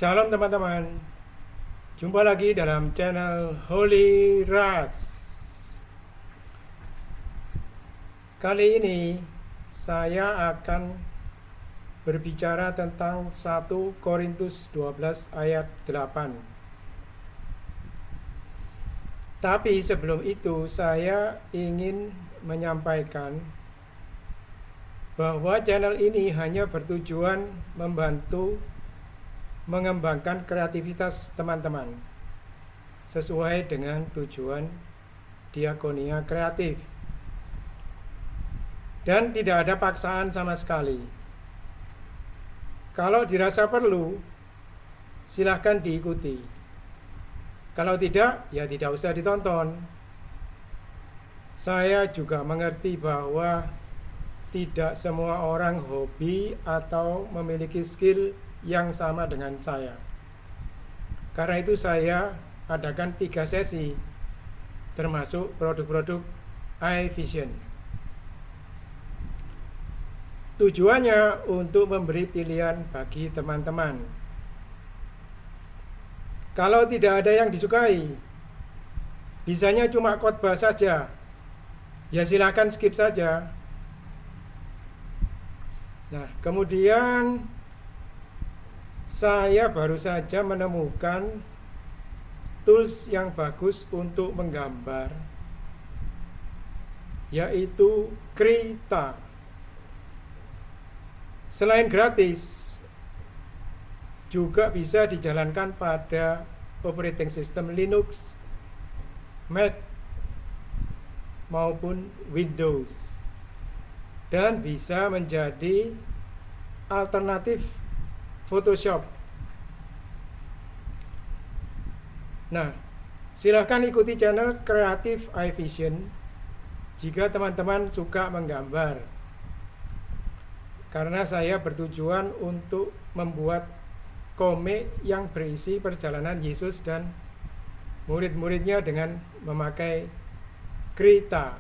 Shalom teman-teman, jumpa lagi dalam channel Holy Ras. Kali ini saya akan berbicara tentang 1 Korintus 12 ayat 8. Tapi sebelum itu saya ingin menyampaikan bahwa channel ini hanya bertujuan membantu mengembangkan kreativitas teman-teman sesuai dengan tujuan diakonia kreatif, dan tidak ada paksaan sama sekali. Kalau dirasa perlu, silahkan diikuti. Kalau tidak, ya tidak usah ditonton. Saya juga mengerti bahwa tidak semua orang hobi atau memiliki skill yang sama dengan saya. Karena itu saya adakan 3 sesi, termasuk produk-produk iVision. Tujuannya untuk memberi pilihan bagi teman-teman. Kalau tidak ada yang disukai, bisanya cuma khotbah saja, ya silakan skip saja. Nah, kemudian saya baru saja menemukan tools yang bagus untuk menggambar, yaitu Krita. Selain gratis, juga bisa dijalankan pada operating system Linux, Mac, maupun Windows, dan bisa menjadi alternatif Photoshop. Nah, silahkan ikuti channel Kreatif iVision jika teman-teman suka menggambar. Karena saya bertujuan untuk membuat komik yang berisi perjalanan Yesus dan murid-muridnya dengan memakai Krita.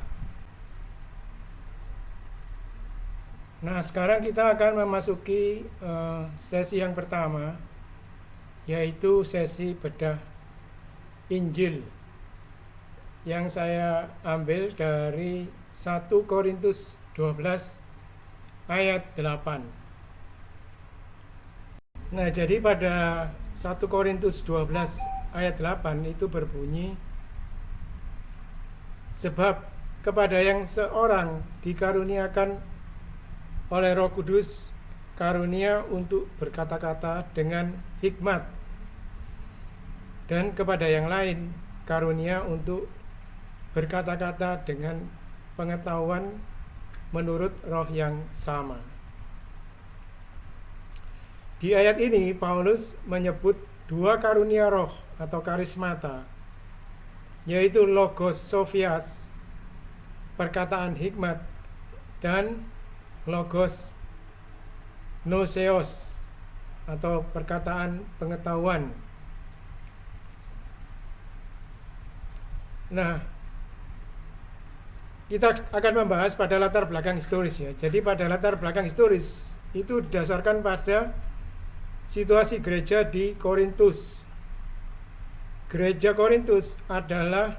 Nah, sekarang kita akan memasuki sesi yang pertama, yaitu sesi bedah Injil yang saya ambil dari 1 Korintus 12 ayat 8. Nah, jadi pada 1 Korintus 12 ayat 8 itu berbunyi, sebab kepada yang seorang dikaruniakan oleh Roh Kudus karunia untuk berkata-kata dengan hikmat, dan kepada yang lain karunia untuk berkata-kata dengan pengetahuan menurut roh yang sama. Di ayat ini Paulus menyebut 2 karunia roh atau karismata, yaitu Logos Sophias, perkataan hikmat, dan Logos Noseos atau perkataan pengetahuan. Nah, kita akan membahas pada latar belakang historis ya. Jadi pada latar belakang historis itu didasarkan pada situasi gereja di Korintus. Gereja Korintus adalah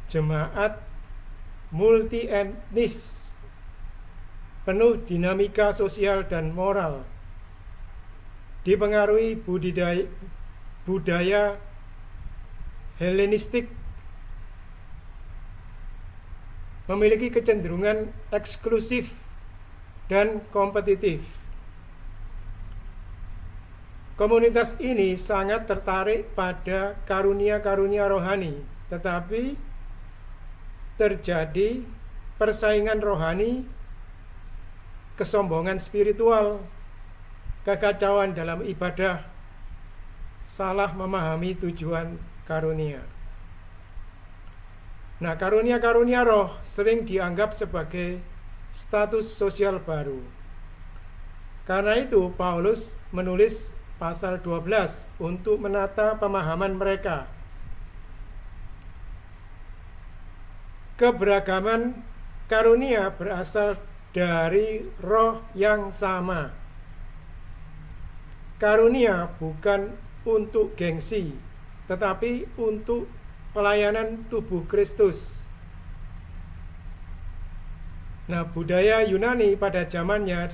jemaat multi etnis, penuh dinamika sosial dan moral, dipengaruhi budaya Helenistik, memiliki kecenderungan eksklusif dan kompetitif. Komunitas ini sangat tertarik pada karunia-karunia rohani, tetapi terjadi persaingan rohani, kesombongan spiritual, kekacauan dalam ibadah, salah memahami tujuan karunia. Nah, karunia-karunia roh sering dianggap sebagai status sosial baru. Karena itu Paulus menulis pasal 12 untuk menata pemahaman mereka. Keberagaman karunia berasal dari roh yang sama. karunia bukan untuk gengsi, tetapi untuk pelayanan tubuh Kristus. Nah, budaya Yunani pada zamannya,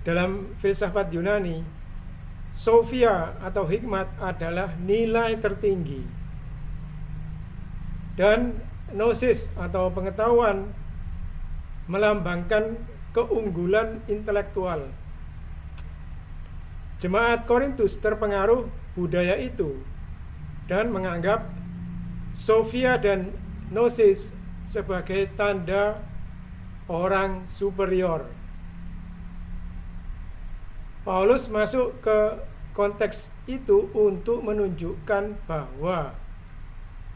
dalam filsafat Yunani, Sophia atau hikmat adalah nilai tertinggi, dan gnosis atau pengetahuan melambangkan keunggulan intelektual. Jemaat Korintus terpengaruh budaya itu dan menganggap Sophia dan gnosis sebagai tanda orang superior. Paulus masuk ke konteks itu untuk menunjukkan bahwa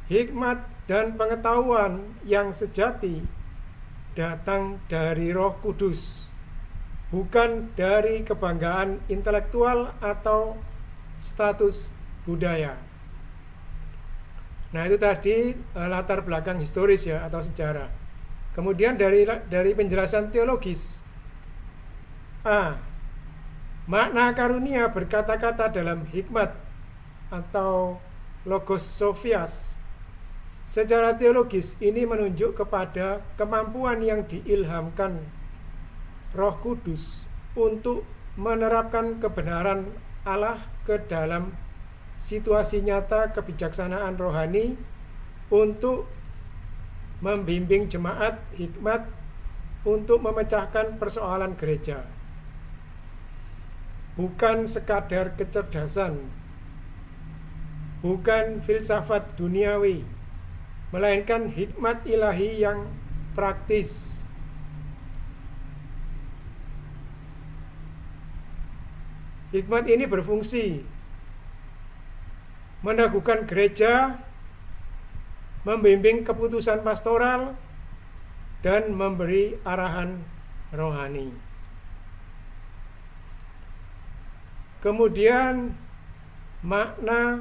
hikmat dan pengetahuan yang sejati datang dari Roh Kudus, bukan dari kebanggaan intelektual atau status budaya. Nah, itu tadi latar belakang historis ya, atau sejarah. Kemudian dari penjelasan teologis. Makna karunia berkata-kata dalam hikmat atau logos sophias. Secara teologis ini menunjuk kepada kemampuan yang diilhamkan Roh Kudus untuk menerapkan kebenaran Allah ke dalam situasi nyata kebijaksanaan rohani untuk membimbing jemaat hikmat untuk memecahkan persoalan gereja. Bukan sekadar kecerdasan, bukan filsafat duniawi, melainkan hikmat ilahi yang praktis. Hikmat ini berfungsi meneguhkan gereja, membimbing keputusan pastoral, dan memberi arahan rohani. Kemudian makna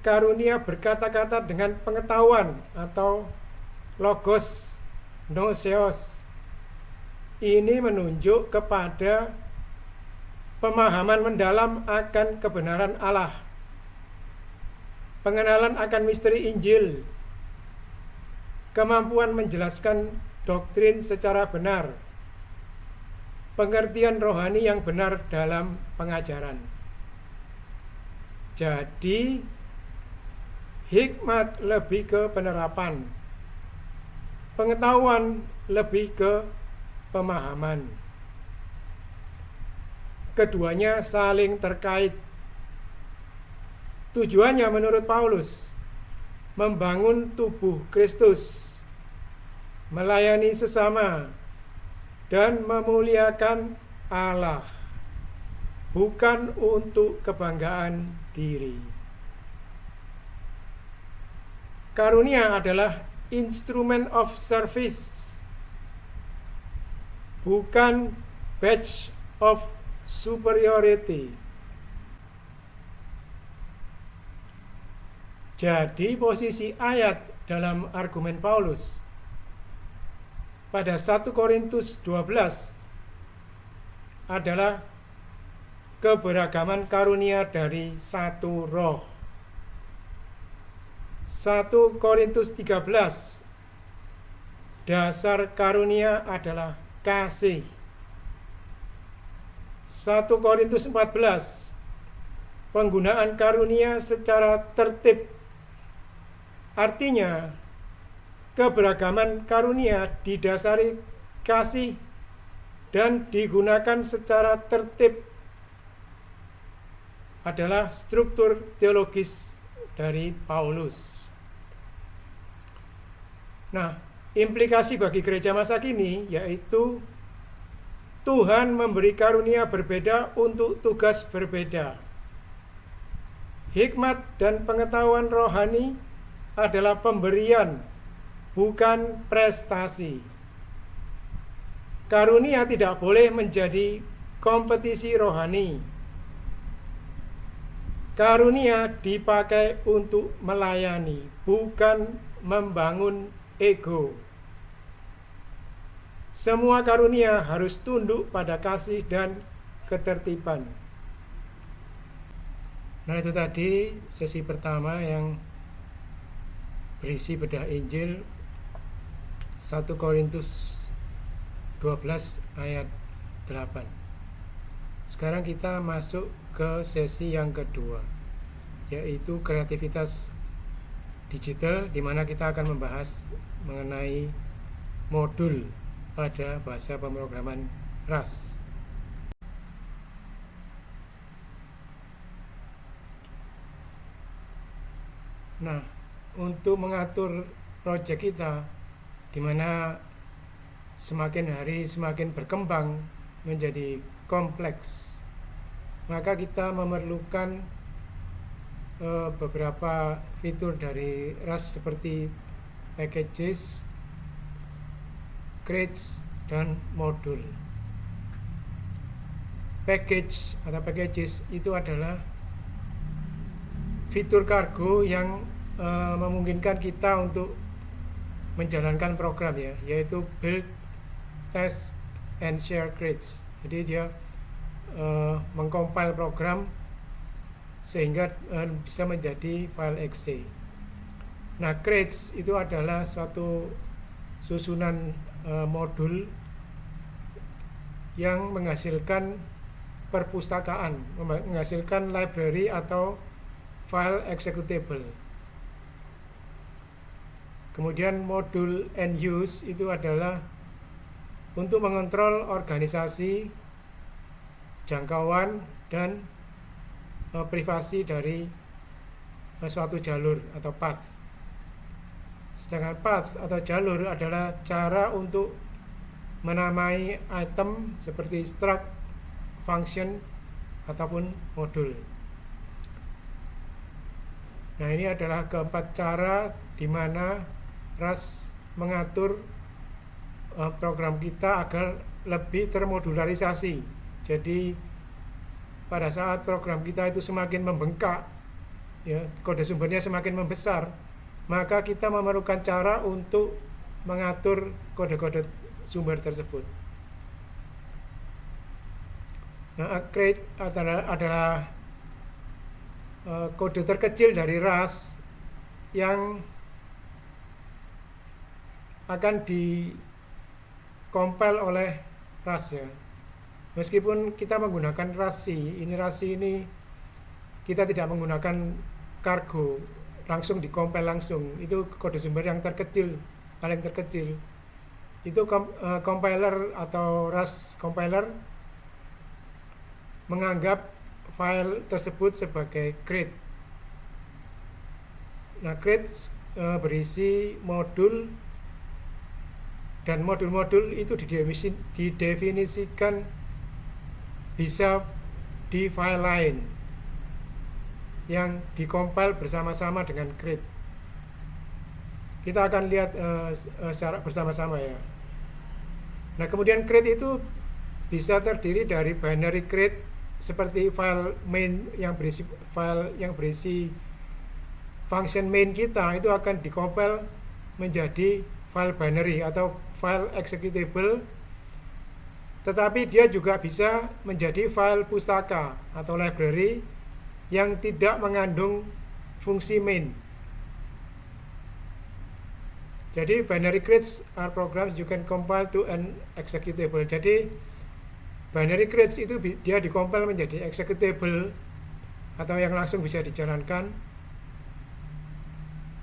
karunia berkata-kata dengan pengetahuan atau logos gnoseos. Ini menunjuk kepada pemahaman mendalam akan kebenaran Allah, pengenalan akan misteri Injil, kemampuan menjelaskan doktrin secara benar, pengertian rohani yang benar dalam pengajaran. Jadi hikmat lebih ke penerapan, pengetahuan lebih ke pemahaman. Keduanya saling terkait. Tujuannya menurut Paulus membangun tubuh Kristus, melayani sesama, dan memuliakan Allah, bukan untuk kebanggaan diri. Karunia adalah instrument of service, bukan badge of superiority. Jadi posisi ayat dalam argumen Paulus pada 1 Korintus 12 adalah keberagaman karunia dari satu roh. 1 Korintus 13, dasar karunia adalah kasih. 1 Korintus 14, penggunaan karunia secara tertib. Artinya, keberagaman karunia didasari kasih dan digunakan secara tertib adalah struktur teologis dari Paulus. Nah, implikasi bagi gereja masa kini yaitu Tuhan memberi karunia berbeda untuk tugas berbeda. Hikmat dan pengetahuan rohani adalah pemberian, bukan prestasi. Karunia tidak boleh menjadi kompetisi rohani. Karunia dipakai untuk melayani, bukan membangun ego. Semua karunia harus tunduk pada kasih dan ketertiban. Nah, itu tadi sesi pertama yang berisi bedah Injil 1 Korintus 12 ayat 8. Sekarang kita masuk ke sesi yang kedua, yaitu kreativitas digital, di mana kita akan membahas mengenai modul pada bahasa pemrograman Rust. Nah, untuk mengatur project kita, di mana semakin hari semakin berkembang menjadi kompleks, maka kita memerlukan beberapa fitur dari Rust seperti packages, crates, dan modul. Package atau packages itu adalah fitur kargo yang memungkinkan kita untuk menjalankan program, yaitu build, test, and share crates. Jadi dia mengcompile program sehingga bisa menjadi file exe. Nah, crates itu adalah suatu susunan modul yang menghasilkan perpustakaan, menghasilkan library atau file executable. Kemudian modul end use itu adalah untuk mengontrol organisasi, jangkauan, dan privasi dari suatu jalur atau path. Sedangkan path atau jalur adalah cara untuk menamai item seperti struct, function, ataupun modul. Nah, ini adalah keempat cara di mana Rust mengatur program kita agar lebih termodularisasi. Jadi pada saat program kita itu semakin membengkak, kode sumbernya semakin membesar, maka kita memerlukan cara untuk mengatur kode-kode sumber tersebut. Nah, crate adalah kode terkecil dari Rust yang akan di-compile oleh Rust, Meskipun kita menggunakan Rust ini kita tidak menggunakan kargo langsung di-compile langsung. Itu kode sumber yang terkecil, paling terkecil. Itu compiler atau Rust compiler menganggap file tersebut sebagai crate. Nah, crate berisi modul, dan modul-modul itu didefinisikan bisa di file lain yang dikompil bersama-sama dengan crate. Kita akan lihat secara bersama-sama, Nah, kemudian crate itu bisa terdiri dari binary crate seperti file main yang berisi function main kita, itu akan dikompil menjadi file binary atau file executable. Tetapi dia juga bisa menjadi file pustaka atau library yang tidak mengandung fungsi main. Jadi binary crates are programs you can compile to an executable. Jadi binary crates itu dia dikompil menjadi executable atau yang langsung bisa dijalankan.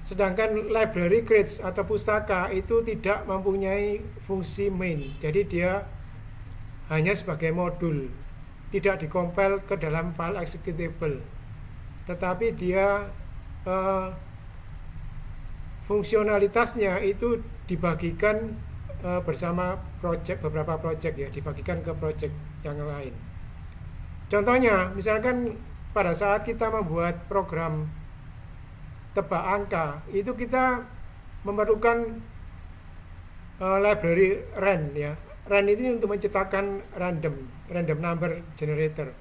Sedangkan library crates atau pustaka itu tidak mempunyai fungsi main. Jadi dia hanya sebagai modul, tidak dikompil ke dalam file executable, tetapi dia fungsionalitasnya itu dibagikan bersama beberapa project, dibagikan ke project yang lain. Contohnya, misalkan pada saat kita membuat program tebak angka, itu kita memerlukan library ren, Ren ini untuk menciptakan random number generator.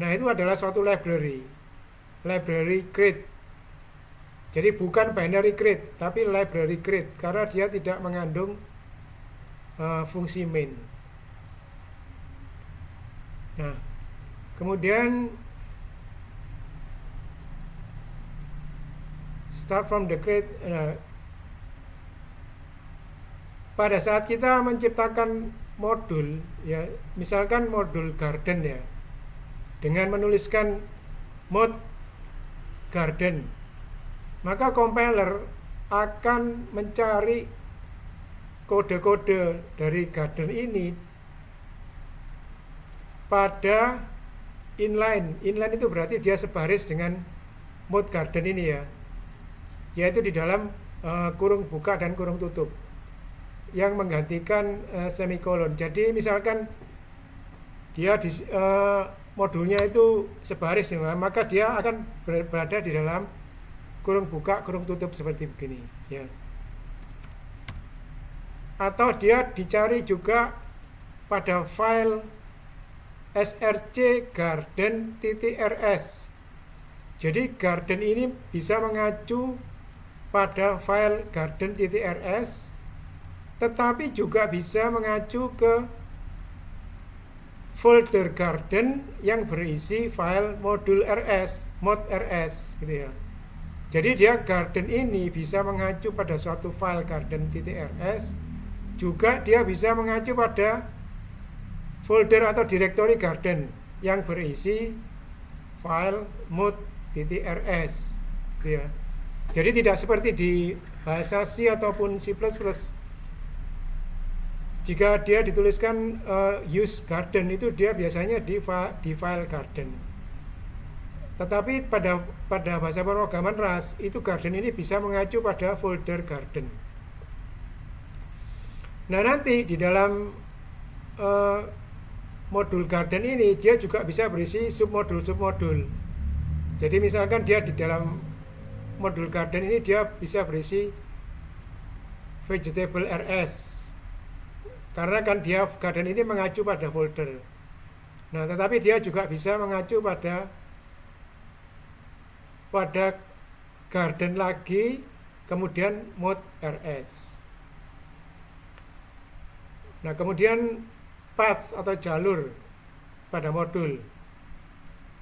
Nah, itu adalah suatu library crate. Jadi bukan binary crate, tapi library crate, karena dia tidak mengandung fungsi main. Nah, kemudian start from the create. Pada saat kita menciptakan modul, ya, misalkan modul garden ya, dengan menuliskan mode garden, maka compiler akan mencari kode-kode dari garden ini pada inline. Inline itu berarti dia sebaris dengan mode garden ini ya, yaitu di dalam kurung buka dan kurung tutup yang menggantikan semikolon. Jadi misalkan dia di modulnya itu sebaris, maka dia akan berada di dalam kurung buka kurung tutup seperti begini ya. Atau dia dicari juga pada file src garden.rs. Jadi garden ini bisa mengacu pada file garden.rs, tetapi juga bisa mengacu ke folder garden yang berisi file modul rs, mod rs gitu ya. Jadi dia garden ini bisa mengacu pada suatu file garden.rs, juga dia bisa mengacu pada folder atau directory garden yang berisi file mod.rs gitu ya. Jadi tidak seperti di bahasa C ataupun C++. Jika dia dituliskan use garden, itu dia biasanya di file garden. Tetapi pada bahasa pemrograman Rust itu garden ini bisa mengacu pada folder garden. Nah, nanti di dalam modul garden ini dia juga bisa berisi submodul. Jadi misalkan dia di dalam modul garden ini dia bisa berisi vegetable rs, karena kan dia garden ini mengacu pada folder. Nah, tetapi dia juga bisa mengacu pada garden lagi, kemudian mod rs. Nah, kemudian path atau jalur pada modul.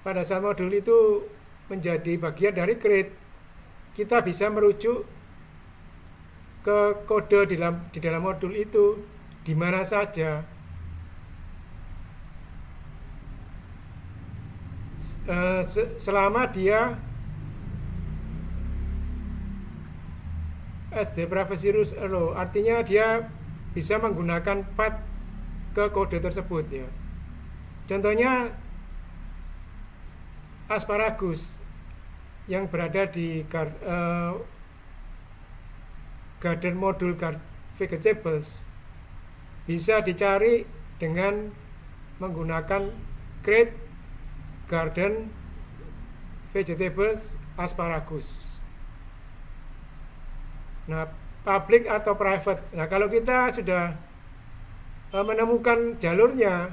Pada saat modul itu menjadi bagian dari create, kita bisa merujuk ke kode di dalam modul itu di mana saja. Selama dia SD privacy rules allow, artinya dia bisa menggunakan path ke kode tersebut ya. Contohnya asparagus yang berada di garden modul vegetables bisa dicari dengan menggunakan create garden vegetables asparagus. Nah, public atau private. Nah, kalau kita sudah menemukan jalurnya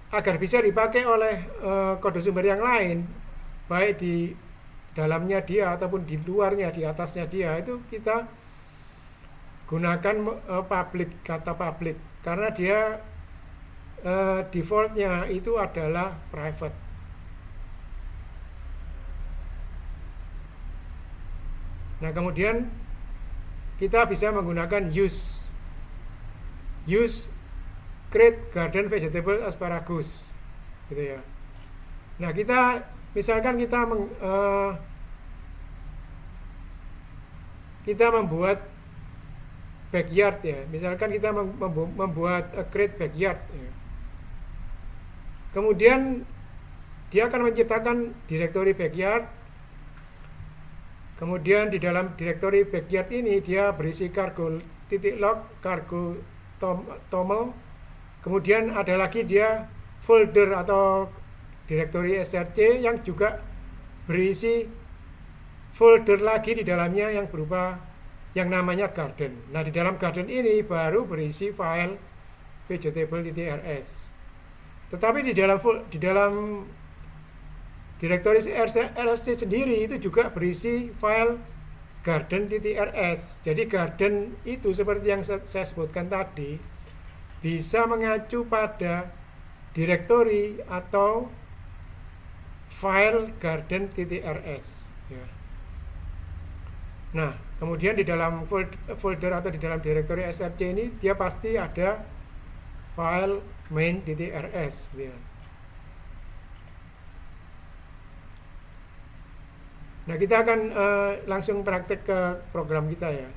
agar bisa dipakai oleh kode sumber yang lain, baik di dalamnya dia ataupun di luarnya, di atasnya dia, itu kita gunakan public, kata public, karena dia defaultnya itu adalah private. Nah, kemudian kita bisa menggunakan use create garden vegetable asparagus gitu ya. Nah, kita misalkan kita membuat backyard ya, misalkan kita membuat create backyard ya. Kemudian dia akan menciptakan directory backyard. Kemudian di dalam directory backyard ini dia berisi cargo.log, cargo toml. Kemudian ada lagi dia folder atau directory src yang juga berisi folder lagi di dalamnya yang berupa yang namanya garden. Nah, di dalam garden ini baru berisi file vegetable.rs. Tetapi di dalam directory rsc sendiri itu juga berisi file garden.rs. Jadi garden itu seperti yang saya sebutkan tadi bisa mengacu pada directory atau file garden.rs ya. Nah, kemudian di dalam folder atau di dalam direktori src ini dia pasti ada file main.rs gitu ya. Nah, kita akan langsung praktek ke program kita ya.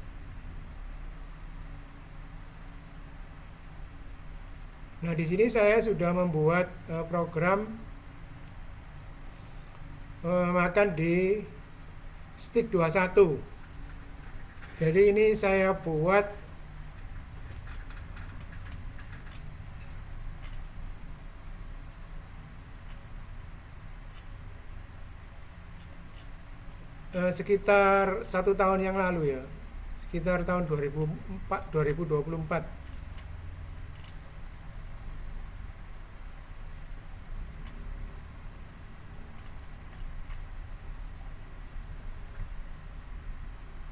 Nah, di sini saya sudah membuat program makan di stick 21. Jadi ini saya buat sekitar 1 tahun yang lalu ya, sekitar tahun 2024.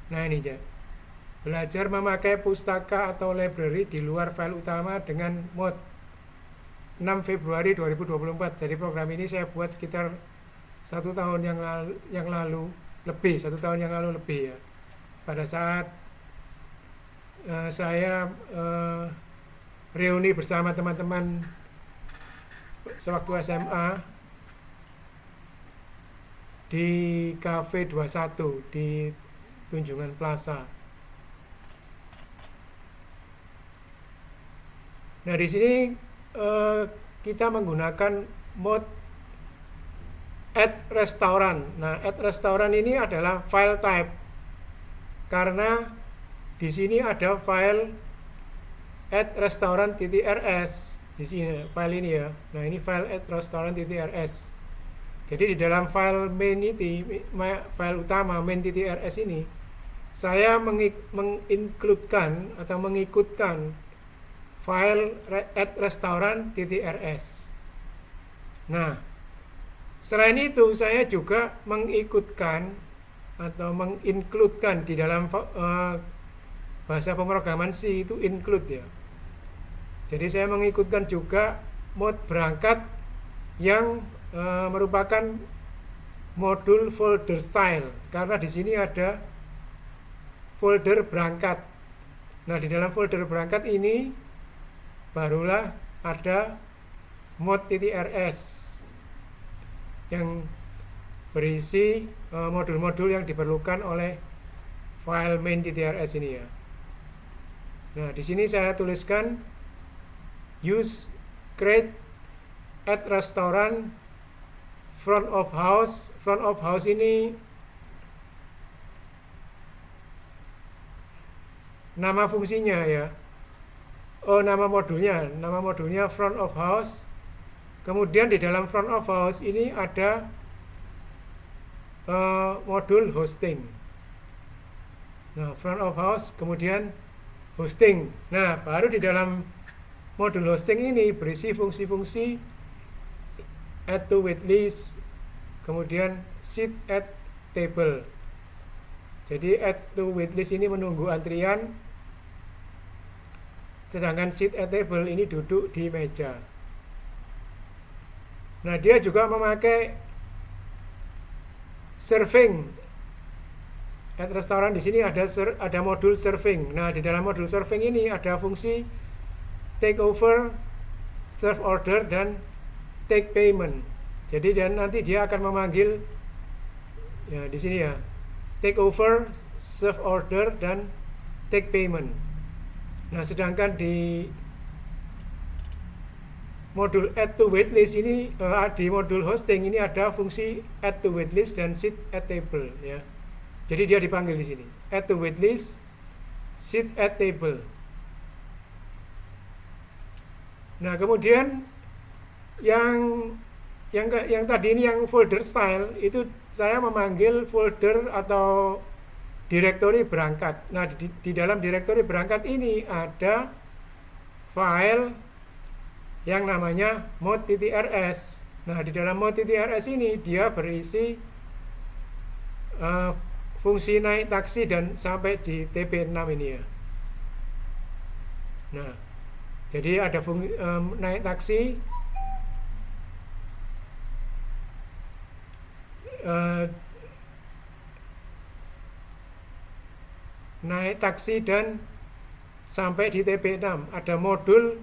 Nah ini ya, belajar memakai pustaka atau library di luar file utama dengan mod 6 Februari 2024. Jadi program ini saya buat sekitar 1 tahun yang lalu lebih, 1 tahun yang lalu lebih ya. Pada saat saya reuni bersama teman-teman sewaktu SMA di Cafe 21 di Tunjungan Plaza. Nah, di sini kita menggunakan mod add restaurant. Nah, add restaurant ini adalah file type karena di sini ada file add restaurant.rs di sini file ini ya. Nah, ini file add restaurant.rs. Jadi di dalam file main ini, file utama main.rs ini, saya mengincludekan atau mengikutkan file add restaurant.rs. Nah, selain itu saya juga mengikutkan atau mengincludekan di dalam bahasa pemrograman C itu include ya. Jadi saya mengikutkan juga mode berangkat yang merupakan modul folder style karena di sini ada folder berangkat. Nah, di dalam folder berangkat ini barulah ada mod.rs yang berisi modul-modul yang diperlukan oleh file main.rs ini ya. Nah, di sini saya tuliskan use create add restaurant front of house. Front of house ini nama fungsinya ya. Oh, nama modulnya front of house. Kemudian di dalam front of house ini ada modul hosting. Nah, front of house kemudian hosting. Nah, baru di dalam modul hosting ini berisi fungsi-fungsi add to waitlist, kemudian sit at table. Jadi add to waitlist ini menunggu antrian, sedangkan sit at table ini duduk di meja. Nah, dia juga memakai serving. At restoran di sini ada modul serving. Nah, di dalam modul serving ini ada fungsi take over, serve order, dan take payment. Jadi nanti dia akan memanggil ya di sini ya, take over, serve order, dan take payment. Nah, sedangkan di modul add to waitlist ini di modul hosting ini ada fungsi add to waitlist dan sit at table ya. Jadi dia dipanggil di sini add to waitlist, sit at table. Nah, kemudian yang tadi ini yang folder style itu saya memanggil folder atau direktori berangkat. Nah, di dalam direktori berangkat ini ada file yang namanya mod.rs. Nah, di dalam mod.rs ini dia berisi fungsi naik taksi dan sampai di TP6 ini ya. Nah, jadi ada fungsi naik taksi, naik taksi dan sampai di TP6. Ada modul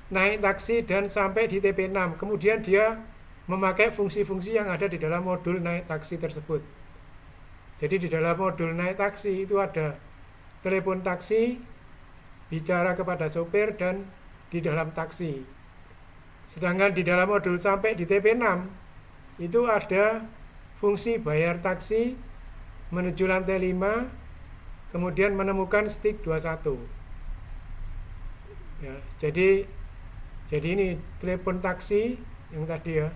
naik taksi dan sampai di TP6. Kemudian dia memakai fungsi-fungsi yang ada di dalam modul naik taksi tersebut. Jadi di dalam modul naik taksi itu ada telepon taksi, bicara kepada sopir, dan di dalam taksi. Sedangkan di dalam modul sampai di TP6 itu ada fungsi bayar taksi, menuju lantai 5, kemudian menemukan stick 21. Ya, jadi ini telepon taksi yang tadi ya.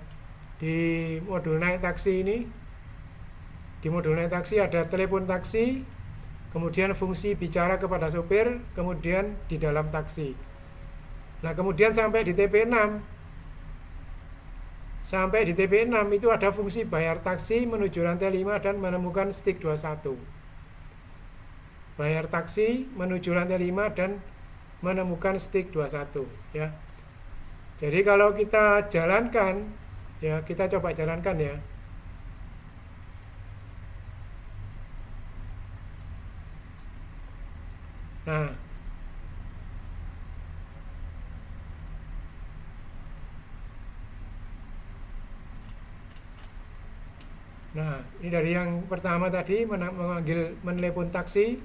Di modul naik taksi ini, di modul naik taksi ada telepon taksi, kemudian fungsi bicara kepada sopir, kemudian di dalam taksi. Nah, kemudian sampai di TP6. Sampai di TP6 itu ada fungsi bayar taksi, menuju lantai 5 dan menemukan stick 21. Bayar taksi, menuju lantai 5 dan menemukan stick 21, ya. Jadi kalau kita jalankan, ya, kita coba jalankan ya. Nah, ini dari yang pertama tadi, menelepon taksi,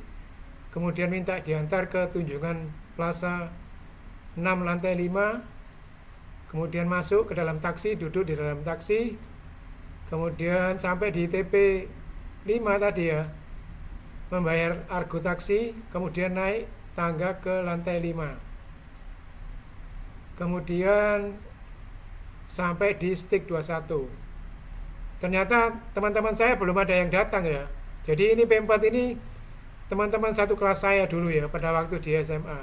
kemudian minta diantar ke Tunjungan Plaza 6 lantai 5, kemudian masuk ke dalam taksi, duduk di dalam taksi, kemudian sampai di TP 5 tadi ya, membayar argo taksi, kemudian naik tangga ke lantai 5, kemudian sampai di stick 21. Ternyata teman-teman saya belum ada yang datang ya. Jadi ini P4 ini teman-teman satu kelas saya dulu ya, pada waktu di SMA.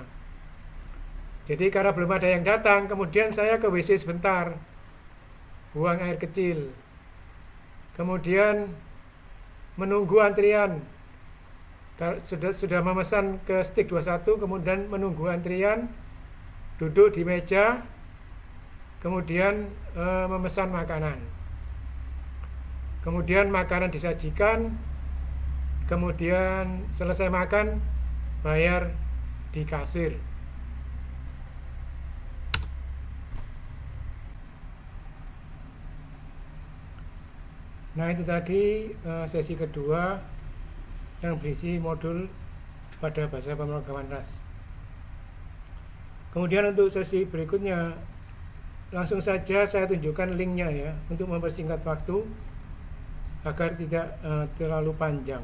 Jadi karena belum ada yang datang, kemudian saya ke WC sebentar, buang air kecil, kemudian menunggu antrian. Sudah memesan ke stick 21, kemudian menunggu antrian, duduk di meja, kemudian memesan makanan. Kemudian makanan disajikan, kemudian selesai makan, bayar di kasir. Nah, itu tadi sesi kedua yang berisi modul pada bahasa pemrograman Rust. Kemudian untuk sesi berikutnya, langsung saja saya tunjukkan linknya ya, untuk mempersingkat waktu agar tidak terlalu panjang.